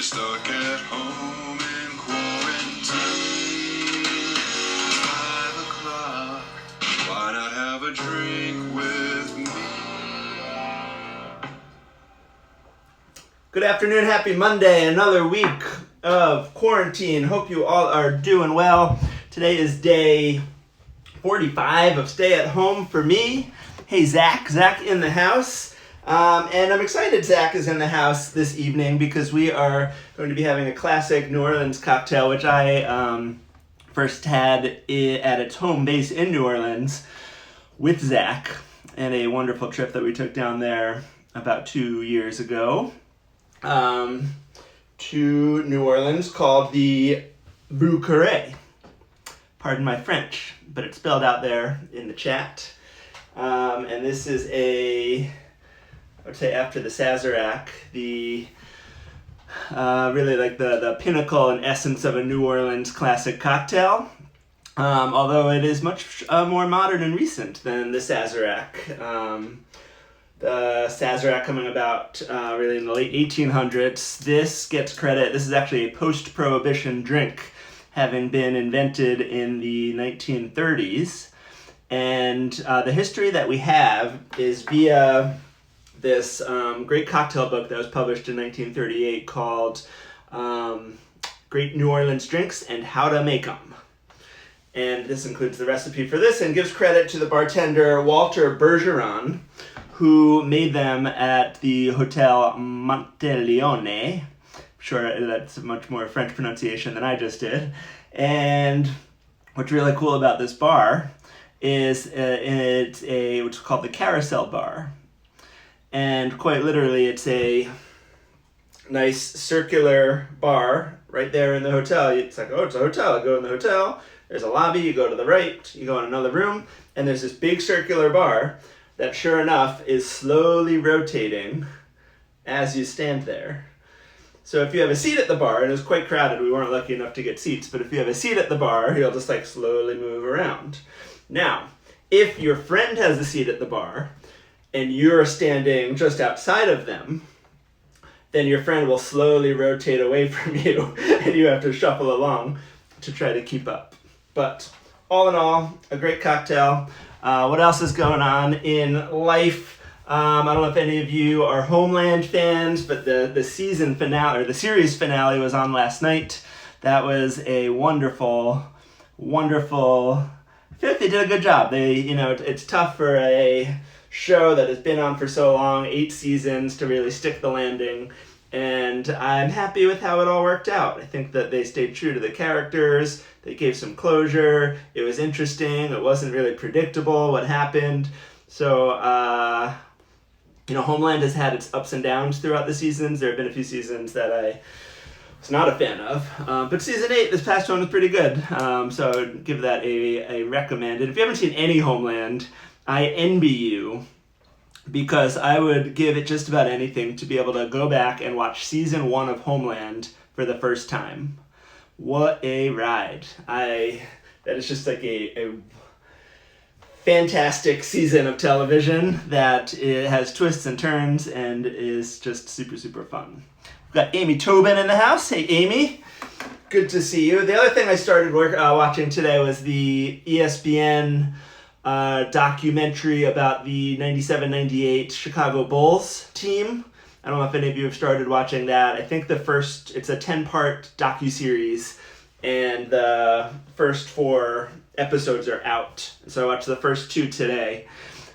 you're stuck at home in quarantine. It's 5 o'clock. Why not have a drink with me? Good afternoon, happy Monday, another week of quarantine. Hope you all are doing well. Today is day 45 of stay at home for me. Hey, Zach in the house. And I'm excited Zach is in the house this evening because we are going to be having a classic New Orleans cocktail, which I first had at its home base in New Orleans with Zach and a wonderful trip that we took down there about 2 years ago to New Orleans called the Vieux Carré. Pardon my French, but it's spelled out there in the chat. And this is I would say after the Sazerac, the really like the pinnacle and essence of a New Orleans classic cocktail. Although it is much more modern and recent than the Sazerac. The Sazerac coming about really in the late 1800s. This gets credit. This is actually a post-Prohibition drink, having been invented in the 1930s. And the history that we have is via this great cocktail book that was published in 1938 called Great New Orleans Drinks and How to Make 'Em. And this includes the recipe for this and gives credit to the bartender Walter Bergeron, who made them at the Hotel Monteleone. I'm sure that's a much more French pronunciation than I just did. And what's really cool about this bar is it's what's called the Carousel Bar. And quite literally, it's a nice circular bar right there in the hotel. It's like, oh, it's a hotel. I go in the hotel, there's a lobby, you go to the right, you go in another room, and there's this big circular bar that sure enough is slowly rotating as you stand there. So if you have a seat at the bar, and it was quite crowded, we weren't lucky enough to get seats, but if you have a seat at the bar, he'll just like slowly move around. Now, if your friend has a seat at the bar, and you're standing just outside of them, then your friend will slowly rotate away from you, and you have to shuffle along to try to keep up. But all in all, a great cocktail. What else is going on in life? I don't know if any of you are Homeland fans, but the season finale, or the series finale, was on last night. That was a wonderful, wonderful. I feel like they did a good job. It's tough for a show that has been on for so long, 8 seasons, to really stick the landing. And I'm happy with how it all worked out. I think that they stayed true to the characters. They gave some closure. It was interesting. It wasn't really predictable what happened. So, Homeland has had its ups and downs throughout the seasons. There have been a few seasons that I was not a fan of. But season 8, this past one, was pretty good. So I would give that a recommend. And if you haven't seen any Homeland, I envy you, because I would give it just about anything to be able to go back and watch season 1 of Homeland for the first time. What a ride. That is just like a fantastic season of television that it has twists and turns and is just super, super fun. We've got Amy Tobin in the house. Hey, Amy. Good to see you. The other thing I started watching today was the ESPN documentary about the 97-98 Chicago Bulls team. I don't know if any of you have started watching that. I think it's a 10-part docuseries, and the first 4 episodes are out. So I watched the first 2 today.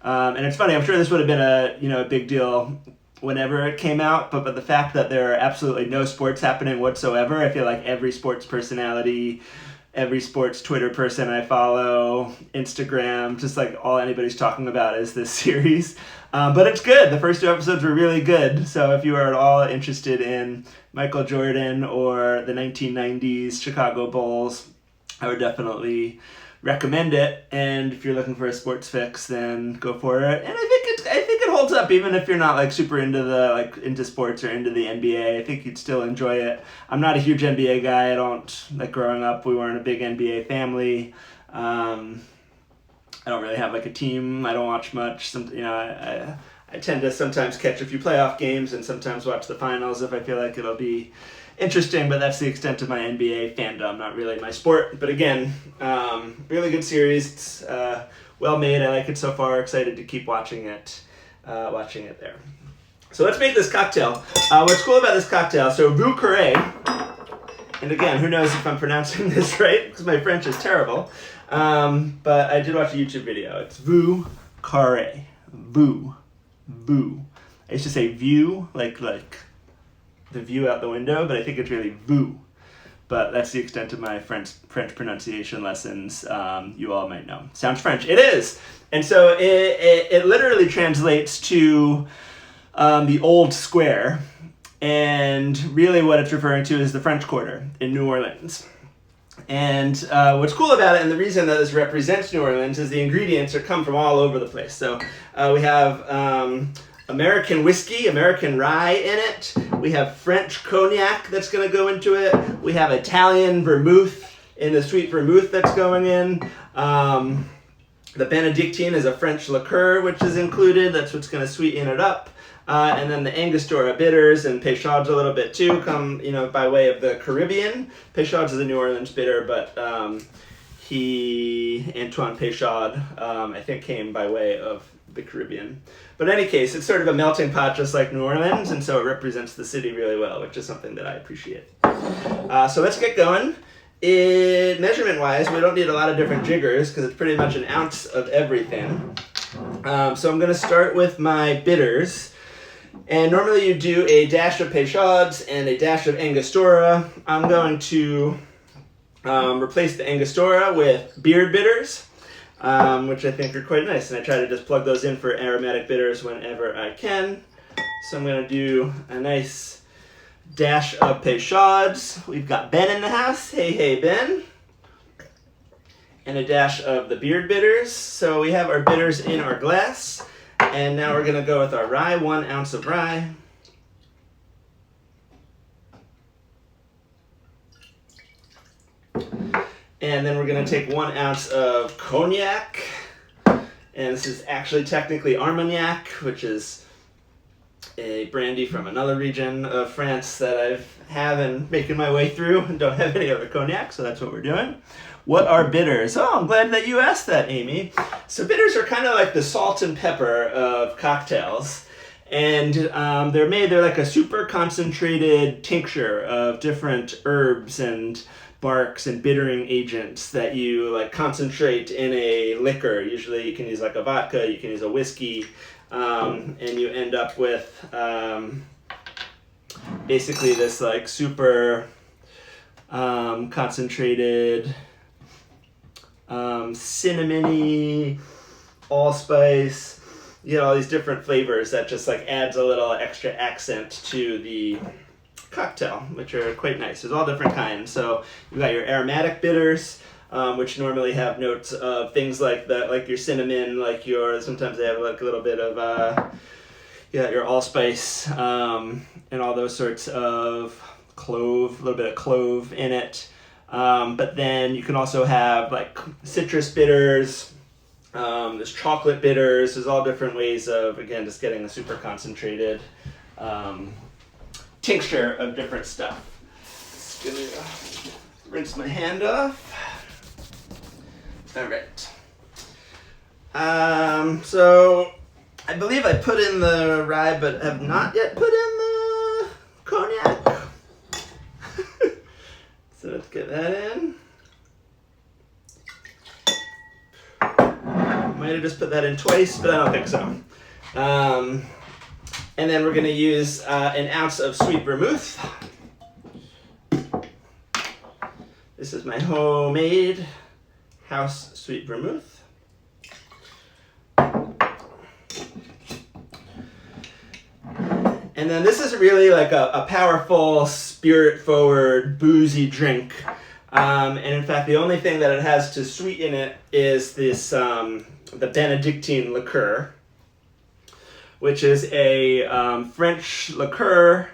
And it's funny, I'm sure this would have been a big deal whenever it came out, but the fact that there are absolutely no sports happening whatsoever, I feel like every sports personality, every sports Twitter person I follow, Instagram, just like all anybody's talking about is this series. But it's good. The first 2 episodes were really good. So if you are at all interested in Michael Jordan or the 1990s Chicago Bulls, I would definitely recommend it. And if you're looking for a sports fix, then go for it. And I think it holds up even if you're not like super into sports or into the NBA. I think you'd still enjoy it. I'm not a huge NBA guy. I don't like growing up. We weren't a big NBA family. I don't really have like a team. I don't watch much. I tend to sometimes catch a few playoff games and sometimes watch the finals if I feel like it'll be interesting, but that's the extent of my NBA fandom. Not really my sport, but again, really good series. It's well made. I like it so far. Excited to keep watching it. There. So let's make this cocktail. What's cool about this cocktail? So Vieux Carré, and again, who knows if I'm pronouncing this right because my French is terrible. But I did watch a YouTube video. It's Vieux Carré. Vieux. I used to say view, like the view out the window, but I think it's really Vieux. But that's the extent of my French pronunciation lessons. You all might know. Sounds French. It is. And so it literally translates to the Old Square. And really what it's referring to is the French Quarter in New Orleans. And what's cool about it, and the reason that this represents New Orleans, is the ingredients come from all over the place. So we have American whiskey, American rye in it. We have French cognac that's going to go into it. We have Italian vermouth in the sweet vermouth that's going in. The Benedictine is a French liqueur, which is included. That's what's going to sweeten it up. And then the Angostura bitters and Peychaud's a little bit too come, by way of the Caribbean. Peychaud's is a New Orleans bitter, but Antoine Peychaud, I think came by way of the Caribbean. But in any case, it's sort of a melting pot just like New Orleans, and so it represents the city really well, which is something that I appreciate. So let's get going. Measurement-wise, we don't need a lot of different jiggers because it's pretty much an ounce of everything. So I'm going to start with my bitters. And normally you do a dash of Peychaud's and a dash of Angostura. I'm going to replace the Angostura with beard bitters, which I think are quite nice. And I try to just plug those in for aromatic bitters whenever I can. So I'm going to do a nice dash of Peychaud's. We've got Ben in the house. Hey, Ben. And a dash of the beard bitters. So we have our bitters in our glass. And now we're going to go with our rye, 1 ounce of rye. And then we're going to take 1 ounce of cognac. And this is actually technically Armagnac, which is a brandy from another region of France that I have and making my way through and don't have any other cognac, so that's what we're doing. What are bitters? Oh, I'm glad that you asked that, Amy. So bitters are kind of like the salt and pepper of cocktails. And they're like a super concentrated tincture of different herbs and barks and bittering agents that you like concentrate in a liquor. Usually you can use like a vodka, you can use a whiskey, and you end up with basically this like super concentrated cinnamony, allspice. You get all these different flavors that just like adds a little extra accent to the cocktail, which are quite nice. There's all different kinds. So you've got your aromatic bitters, which normally have notes of things like that, like your cinnamon, like sometimes they have like a little bit of your allspice, and all those sorts of clove, a little bit of clove in it. But then you can also have like citrus bitters, there's chocolate bitters, there's all different ways of, again, just getting a super concentrated tincture of different stuff. Just gonna rinse my hand off. All right. So I believe I put in the rye, but have not yet put in the cognac. So let's get that in. Might have just put that in twice, but I don't think so. And then we're going to use an ounce of sweet vermouth. This is my homemade house sweet vermouth. And then this is really like a powerful, spirit-forward, boozy drink. And in fact, the only thing that it has to sweeten it is this the Benedictine liqueur, which is a French liqueur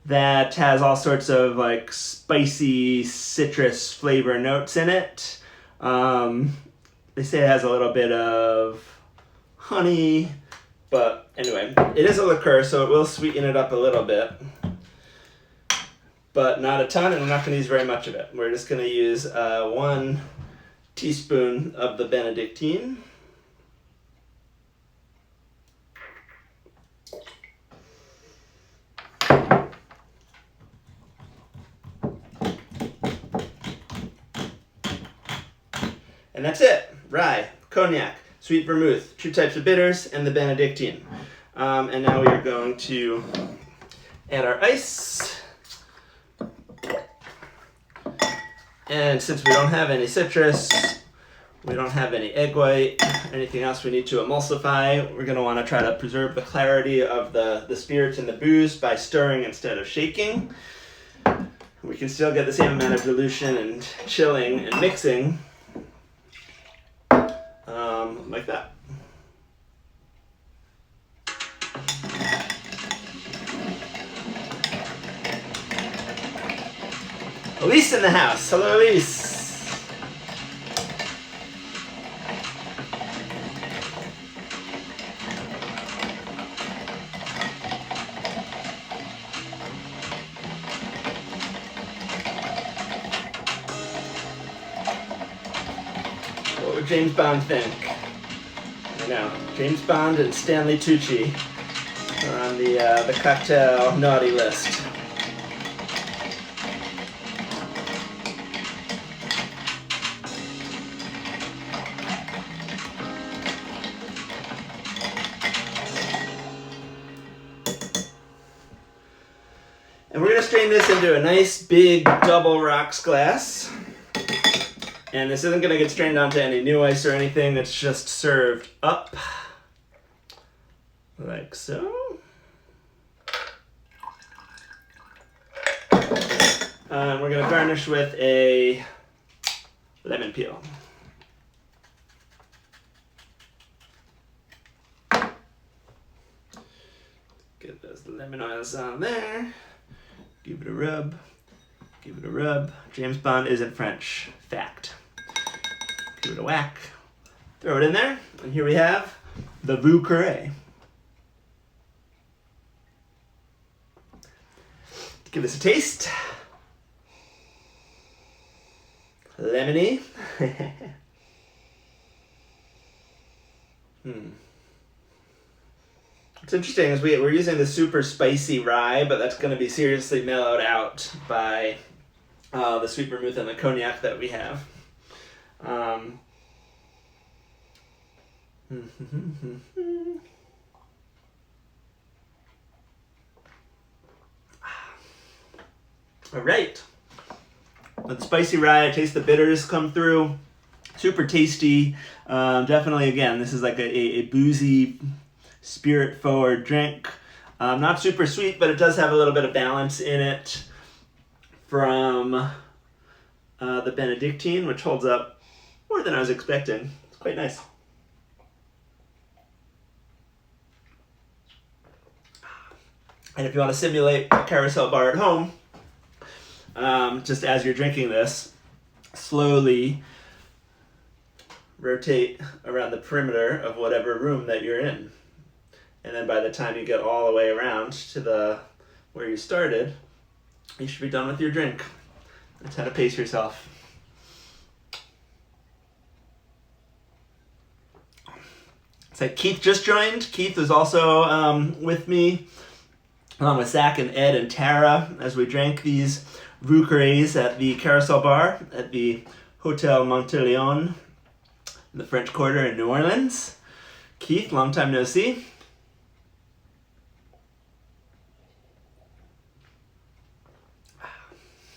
that has all sorts of like spicy citrus flavor notes in it. They say it has a little bit of honey, but anyway, it is a liqueur, so it will sweeten it up a little bit. but not a ton, and we're not going to use very much of it. We're just going to use 1 teaspoon of the Benedictine. And that's it. Rye, cognac, sweet vermouth, 2 types of bitters, and the Benedictine. And now we are going to add our ice. And since we don't have any citrus, we don't have any egg white, anything else we need to emulsify, we're going to want to try to preserve the clarity of the spirits in the booze by stirring instead of shaking. We can still get the same amount of dilution and chilling and mixing like that. Elise in the house. Hello, Elise. What would James Bond think? I know, James Bond and Stanley Tucci are on the cocktail naughty list. And we're going to strain this into a nice big double rocks glass. And this isn't going to get strained onto any new ice or anything. It's just served up like so. And we're going to garnish with a lemon peel. Get those lemon oils on there. Give it a rub. Give it a rub. James Bond isn't French. Fact. Give it a whack. Throw it in there. And here we have the Vieux Carré. Give this a taste. Lemony. What's interesting is we're using the super spicy rye, but that's going to be seriously mellowed out by the sweet vermouth and the cognac that we have. All right. With spicy rye, I taste the bitters come through. Super tasty. Definitely, again, this is like a boozy, spirit-forward drink. Not super sweet, but it does have a little bit of balance in it from the Benedictine, which holds up more than I was expecting. It's quite nice. And if you want to simulate a carousel bar at home, just as you're drinking this, slowly rotate around the perimeter of whatever room that you're in. And then by the time you get all the way around to where you started, you should be done with your drink. That's how to pace yourself. So Keith just joined. Keith is also with me, along with Zach and Ed and Tara, as we drank these Vieux Carrés at the Carousel Bar at the Hotel Monteleone in the French Quarter in New Orleans. Keith, long time no see.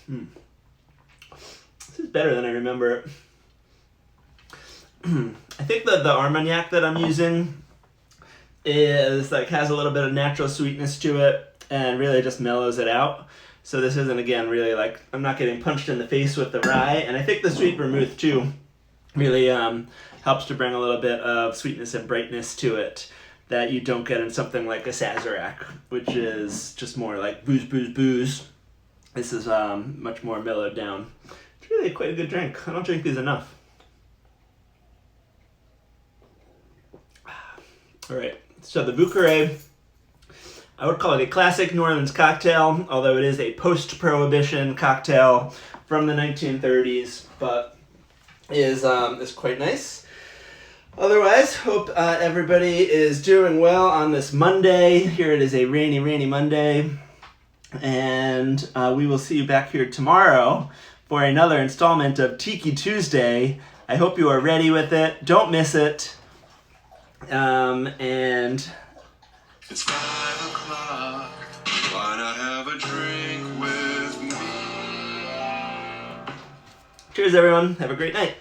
This is better than I remember it. I think that the Armagnac that I'm using is has a little bit of natural sweetness to it and really just mellows it out. So this isn't, again, really I'm not getting punched in the face with the rye. And I think the sweet vermouth too really helps to bring a little bit of sweetness and brightness to it that you don't get in something like a Sazerac, which is just more like booze, booze, booze. This is much more mellowed down. It's really quite a good drink. I don't drink these enough. All right, so the Vieux Carré, I would call it a classic New Orleans cocktail, although it is a post-prohibition cocktail from the 1930s, but is quite nice. Otherwise, hope everybody is doing well on this Monday. Here it is a rainy, rainy Monday. And we will see you back here tomorrow for another installment of Tiki Tuesday. I hope you are ready with it. Don't miss it. And It's 5 o'clock. Why not have a drink with me? cheers, everyone. Have a great night.